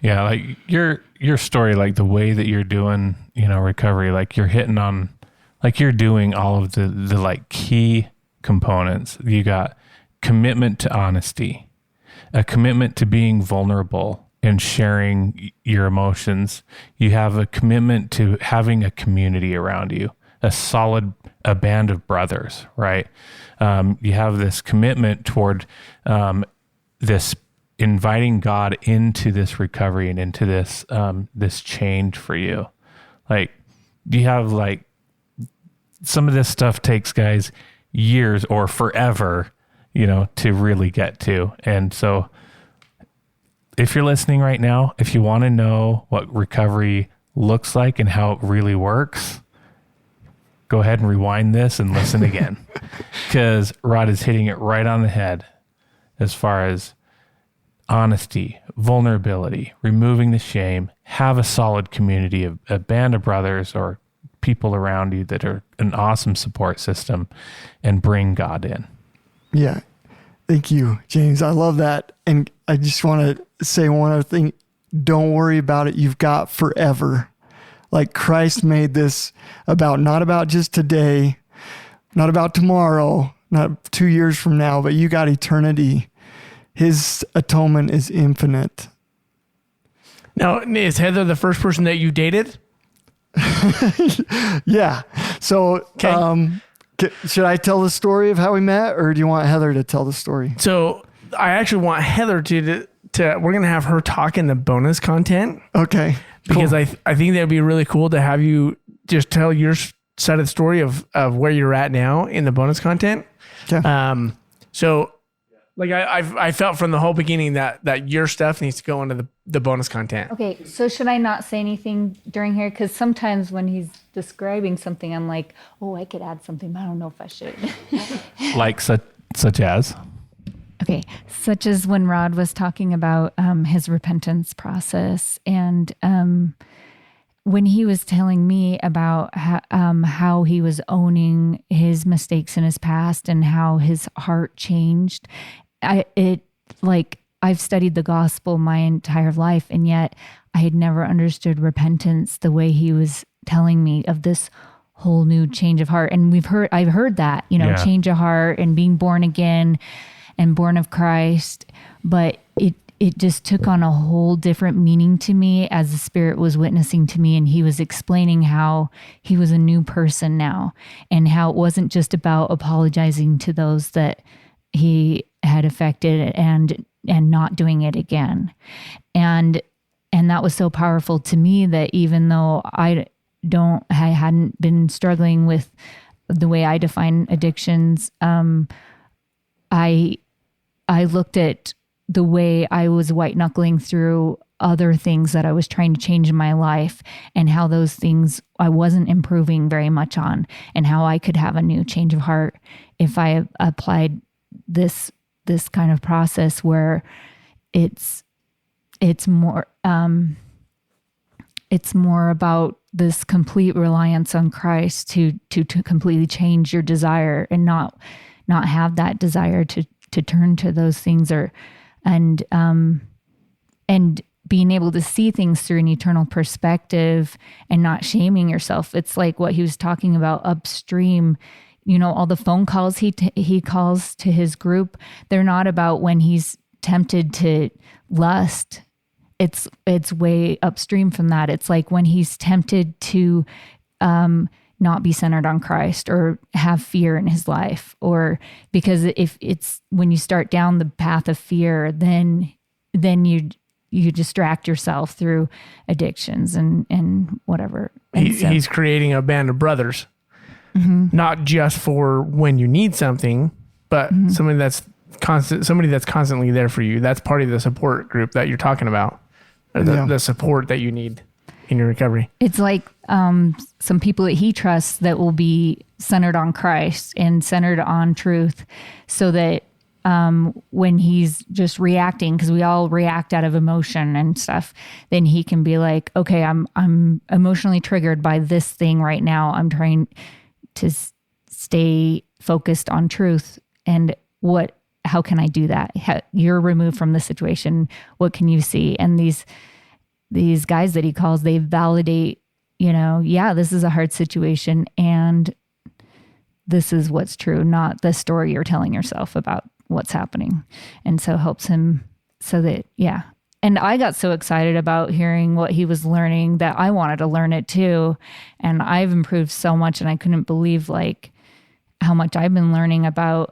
Yeah, like your story, like the way that you're doing, recovery, like you're hitting on, like you're doing all of the like key components. You got commitment to honesty, a commitment to being vulnerable and sharing your emotions. You have a commitment to having a community around you, a band of brothers, right? You have this commitment toward this inviting God into this recovery and into this change for you. Like, you have like, some of this stuff takes, guys, years or forever, to really get to. And so if you're listening right now, if you want to know what recovery looks like and how it really works, go ahead and rewind this and listen again, because Rod is hitting it right on the head as far as honesty, vulnerability, removing the shame, have a solid community, a band of brothers or people around you that are an awesome support system, and bring God in. Yeah. Thank you, James. I love that. And I just want to say one other thing. Don't worry about it. You've got forever. Like, Christ made this not about just today, not about tomorrow, not 2 years from now, but you got eternity. His atonement is infinite. Now, is Heather the first person that you dated? Yeah. So, should I tell the story of how we met, or do you want Heather to tell the story? So I actually want Heather to we're going to have her talk in the bonus content. Okay. Because cool. I think that'd be really cool to have you just tell your side of the story of where you're at now in the bonus content. Yeah. So like I felt from the whole beginning that your stuff needs to go into the bonus content. Okay. So should I not say anything during here? Because sometimes when he's describing something, I'm like, oh, I could add something, but I don't know if I should. Like such as? Okay, such as when Rod was talking about his repentance process, and when he was telling me about how he was owning his mistakes in his past and how his heart changed, I've studied the gospel my entire life, and yet I had never understood repentance the way he was telling me of this whole new change of heart. And I've heard that, change of heart and being born again and born of Christ, but it just took on a whole different meaning to me as the Spirit was witnessing to me, and he was explaining how he was a new person now, and how it wasn't just about apologizing to those that he had affected and not doing it again. And that was so powerful to me that even though I hadn't been struggling with the way I define addictions, I looked at the way I was white knuckling through other things that I was trying to change in my life, and how those things I wasn't improving very much on, and how I could have a new change of heart if I applied this kind of process where it's more about this complete reliance on Christ to completely change your desire and not have that desire to turn to those things, and being able to see things through an eternal perspective and not shaming yourself. It's like what he was talking about upstream. All the phone calls he calls to his group, they're not about when he's tempted to lust. It's way upstream from that. It's like when he's tempted to not be centered on Christ or have fear in his life. Or because if it's when you start down the path of fear, then you distract yourself through addictions and whatever. And He's creating a band of brothers, not just for when you need something, but somebody that's constantly there for you. That's part of the support group that you're talking about, or the support that you need in your recovery. It's like some people that he trusts that will be centered on Christ and centered on truth, so that when he's just reacting, because we all react out of emotion and stuff, then he can be like, okay, I'm emotionally triggered by this thing right now. I'm trying to stay focused on truth. And how can I do that? You're removed from the situation. What can you see? And these guys that he calls, they validate, this is a hard situation and this is what's true, not the story you're telling yourself about what's happening. And so helps him so that, And I got so excited about hearing what he was learning that I wanted to learn it too. And I've improved so much, and I couldn't believe how much I've been learning about,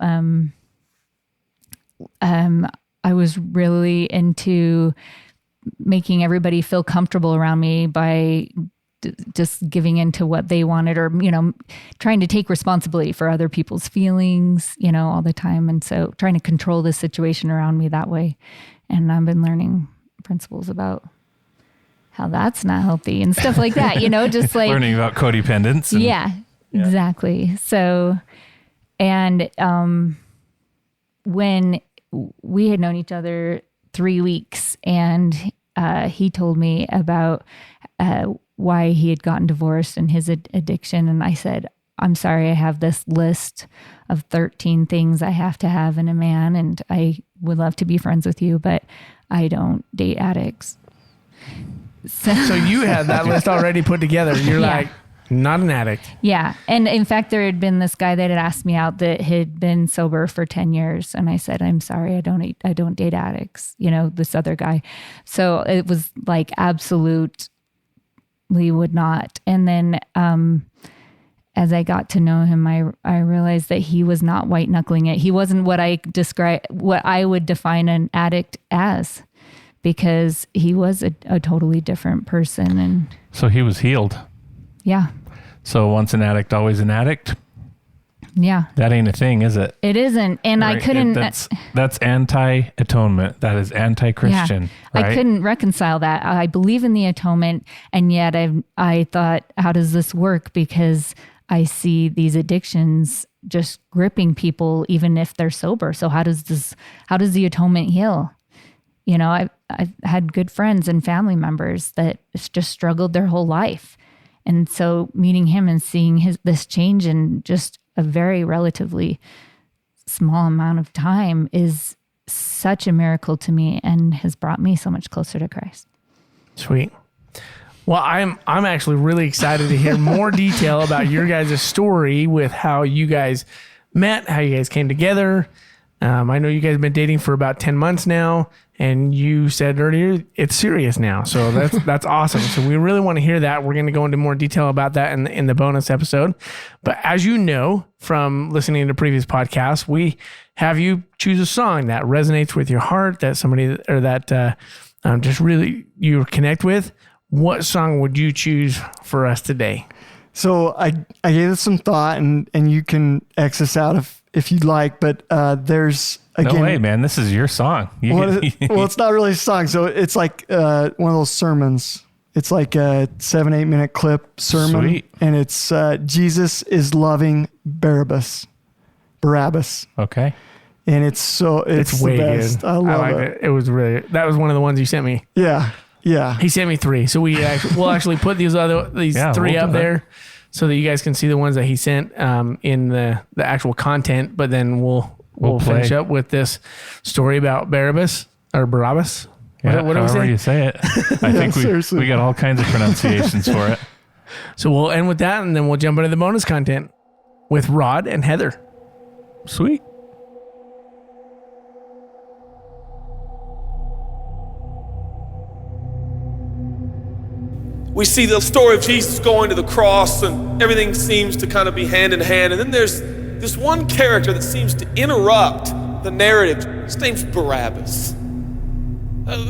I was really into making everybody feel comfortable around me by just giving into what they wanted, or, trying to take responsibility for other people's feelings, all the time. And so trying to control the situation around me that way. And I've been learning principles about how that's not healthy and stuff like that, just like learning about codependence. Yeah, exactly. So, and when we had known each other 3 weeks, and he told me about why he had gotten divorced and his addiction. And I said, I'm sorry, I have this list of 13 things I have to have in a man, and I would love to be friends with you, but I don't date addicts. So you had that list already put together. You're like, not an addict. Yeah. And in fact, there had been this guy that had asked me out that had been sober for 10 years. And I said, I'm sorry, I don't date addicts, this other guy. So it was like absolutely would not. And then, as I got to know him, I realized that he was not white knuckling it. He wasn't what I would define an addict as, because he was a totally different person. And so he was healed. Yeah. So once an addict, always an addict. Yeah. That ain't a thing, is it? It isn't. And right. I couldn't. That's anti-atonement. That is anti-Christian. Yeah. Right? I couldn't reconcile that. I believe in the atonement, and yet I thought, how does this work? Because I see these addictions just gripping people, even if they're sober. So how does the atonement heal? I've had good friends and family members that just struggled their whole life. And so meeting him and seeing this change in just a very relatively small amount of time is such a miracle to me, and has brought me so much closer to Christ. Sweet. Well, I'm actually really excited to hear more detail about your guys' story with how you guys met, how you guys came together. I know you guys have been dating for about 10 months now, and you said earlier it's serious now. So that's awesome. So we really want to hear that. We're going to go into more detail about that in the bonus episode. But as you know from listening to previous podcasts, we have you choose a song that resonates with your heart, that somebody or that just really you connect with. What song would you choose for us today? So I gave it some thought, and you can X this out if you'd like, but there's again. No way, man! This is your song. Well, it's not really a song. So it's like one of those sermons. It's like a 7-8 minute clip sermon. Sweet. And it's Jesus is loving Barabbas. Okay. And it's way the best. good. I love it. It was that was one of the ones you sent me. Yeah. Yeah. He sent me 3. So we'll actually put these 3 up there so that you guys can see the ones that he sent in the actual content. But then we'll finish up with this story about Barabbas. Yeah, what do we say? However you say it. I think we got all kinds of pronunciations for it. So we'll end with that, and then we'll jump into the bonus content with Rod and Heather. Sweet. We see the story of Jesus going to the cross, and everything seems to kind of be hand in hand. And then there's this one character that seems to interrupt the narrative. His name's Barabbas.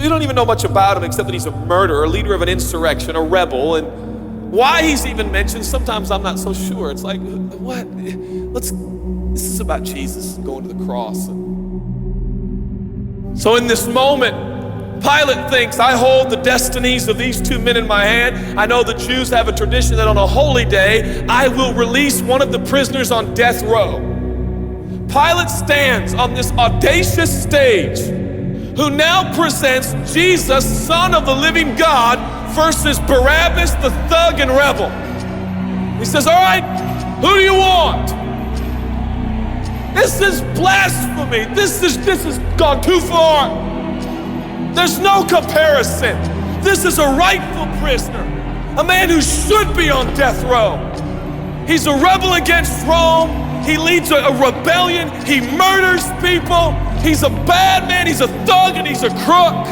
We don't even know much about him except that he's a murderer, a leader of an insurrection, a rebel. And why he's even mentioned, sometimes I'm not so sure. It's like, what? This is about Jesus going to the cross. So in this moment, Pilate thinks, I hold the destinies of these two men in my hand. I know the Jews have a tradition that on a holy day, I will release one of the prisoners on death row. Pilate stands on this audacious stage, who now presents Jesus, Son of the living God, versus Barabbas, the thug and rebel. He says, all right, who do you want? This is blasphemy. This has gone too far. There's no comparison. This is a rightful prisoner, a man who should be on death row. He's a rebel against Rome. He leads a rebellion. He murders people. He's a bad man. He's a thug and he's a crook.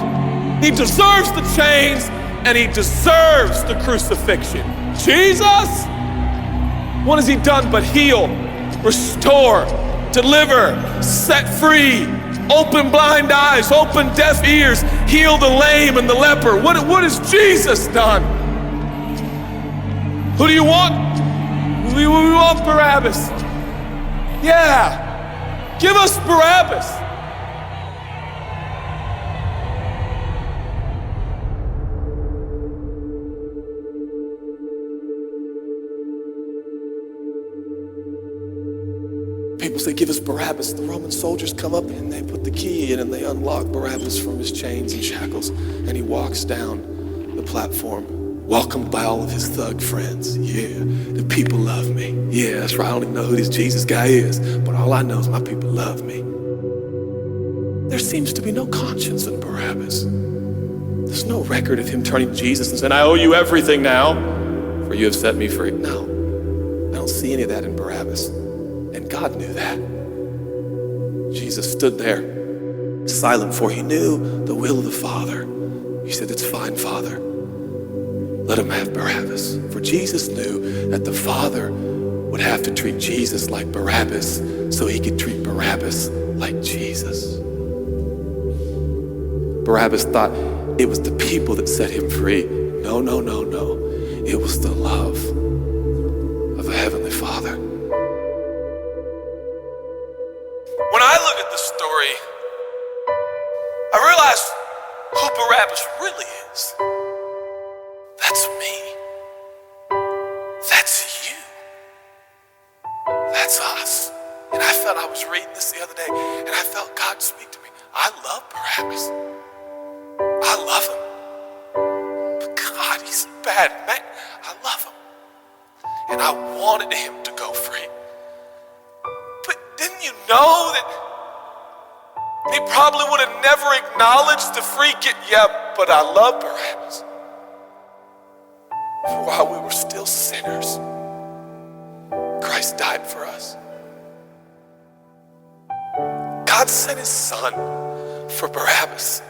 He deserves the chains and he deserves the crucifixion. Jesus, what has he done but heal, restore, deliver, set free, open blind eyes, open deaf ears, heal the lame and the leper? What has Jesus done? Who do you want? We want Barabbas. Yeah, give us Barabbas. People say, give us Barabbas. The Roman soldiers come up and they put the key in and they unlock Barabbas from his chains and shackles. And he walks down the platform, welcomed by all of his thug friends. Yeah, the people love me. Yeah, that's right. I don't even know who this Jesus guy is, but all I know is my people love me. There seems to be no conscience in Barabbas. There's no record of him turning to Jesus and saying, I owe you everything now, for you have set me free. No, I don't see any of that in Barabbas. And God knew that. Jesus stood there, silent, for he knew the will of the Father. He said, it's fine, Father. Let him have Barabbas. For Jesus knew that the Father would have to treat Jesus like Barabbas so he could treat Barabbas like Jesus. Barabbas thought it was the people that set him free. No. It was the love of a heavenly Father. When I look at the story, I realize who Barabbas really is. That's me. That's you. That's us. And I was reading this the other day, and I felt God speak to me. I love Barabbas. I love him. But God, he's a bad man. I love him. And I wanted him to go free. But didn't you know that he probably would have never acknowledged the free gift? Yeah, but I love Barabbas. For while we were still sinners, Christ died for us. God sent his son for Barabbas,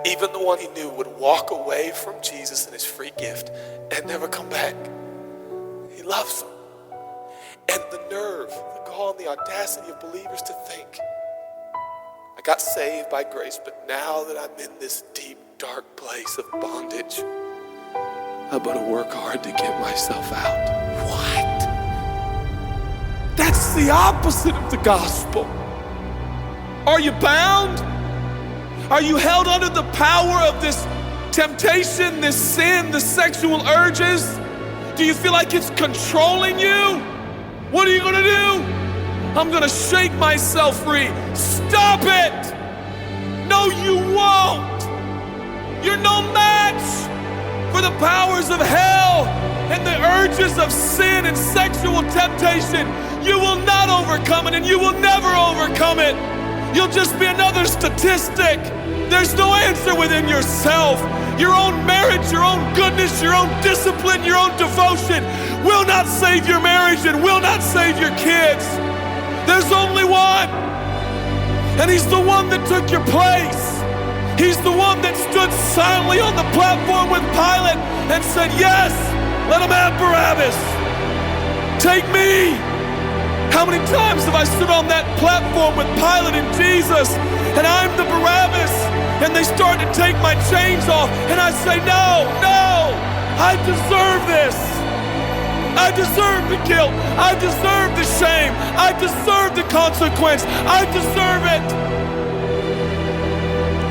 even the one he knew would walk away from Jesus and his free gift and never come back. He loves him. And the nerve, the gall, and the audacity of believers to think, I got saved by grace, but now that I'm in this deep, dark place of bondage, I better work hard to get myself out. What? That's the opposite of the gospel. Are you bound? Are you held under the power of this temptation, this sin, the sexual urges? Do you feel like it's controlling you? What are you gonna do? I'm gonna shake myself free. Stop it! No, you won't. You're no match for the powers of hell and the urges of sin and sexual temptation. You will not overcome it, and you will never overcome it. You'll just be another statistic. There's no answer within yourself. Your own marriage, your own goodness, your own discipline, your own devotion will not save your marriage and will not save your kids. There's only one, and he's the one that took your place. He's the one that stood silently on the platform with Pilate and said, yes, let him have Barabbas. Take me. How many times have I stood on that platform with Pilate and Jesus, and I'm the Barabbas, and they start to take my chains off, and I say, no, I deserve this. I deserve the guilt. I deserve the shame. I deserve the consequence. I deserve it.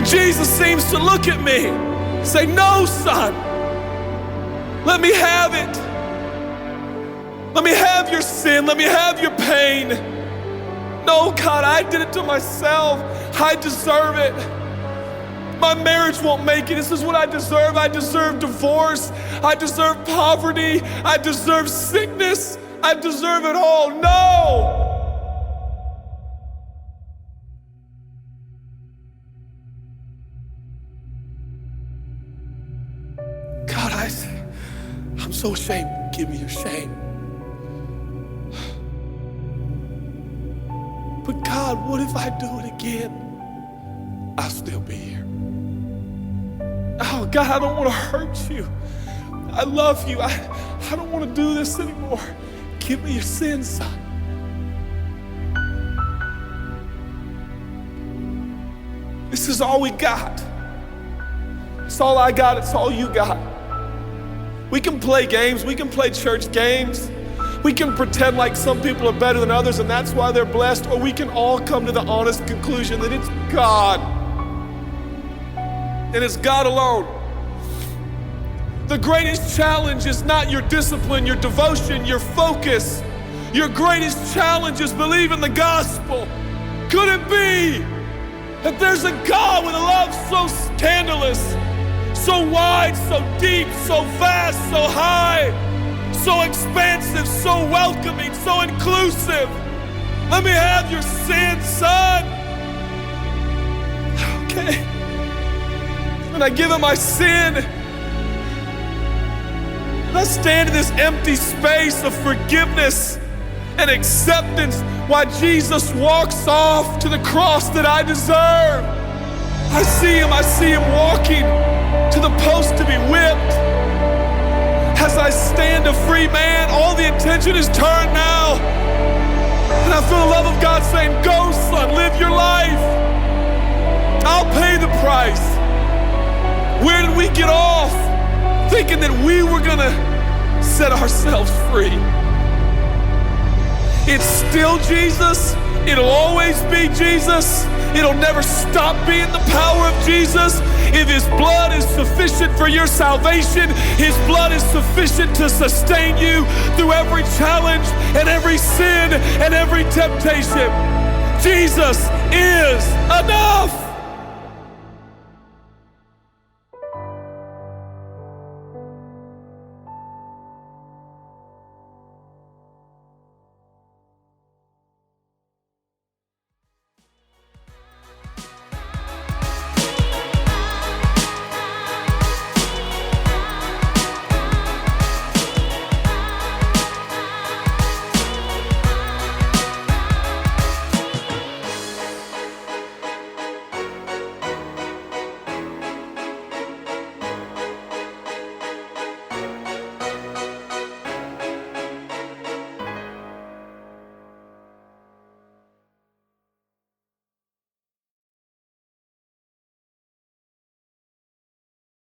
Jesus seems to look at me, say, no, son, let me have it. Let me have your sin. Let me have your pain. No, God, I did it to myself. I deserve it. My marriage won't make it. This is what I deserve. I deserve divorce. I deserve poverty. I deserve sickness. I deserve it all. No! God, I'm so ashamed. Give me your shame. But God, what if I do it again? I'll still be here. Oh God, I don't want to hurt you. I love you. I don't want to do this anymore. Give me your sins, son. This is all we got. It's all I got. It's all you got. We can play games. We can play church games. We can pretend like some people are better than others and that's why they're blessed, or we can all come to the honest conclusion that it's God. And it's God alone. The greatest challenge is not your discipline, your devotion, your focus. Your greatest challenge is believing the gospel. Could it be that there's a God with a love so scandalous, so wide, so deep, so vast, so high, so expansive, so welcoming, so inclusive? Let me have your sin, son. Okay. And I give him my sin. And I stand in this empty space of forgiveness and acceptance while Jesus walks off to the cross that I deserve. I see him walking to the post to be whipped. As I stand a free man, all the attention is turned now. And I feel the love of God saying, go son, live your life. I'll pay the price. Where did we get off thinking that we were gonna set ourselves free? It's still Jesus. It'll always be Jesus. It'll never stop being the power of Jesus. If his blood is sufficient for your salvation, his blood is sufficient to sustain you through every challenge and every sin and every temptation. Jesus is enough.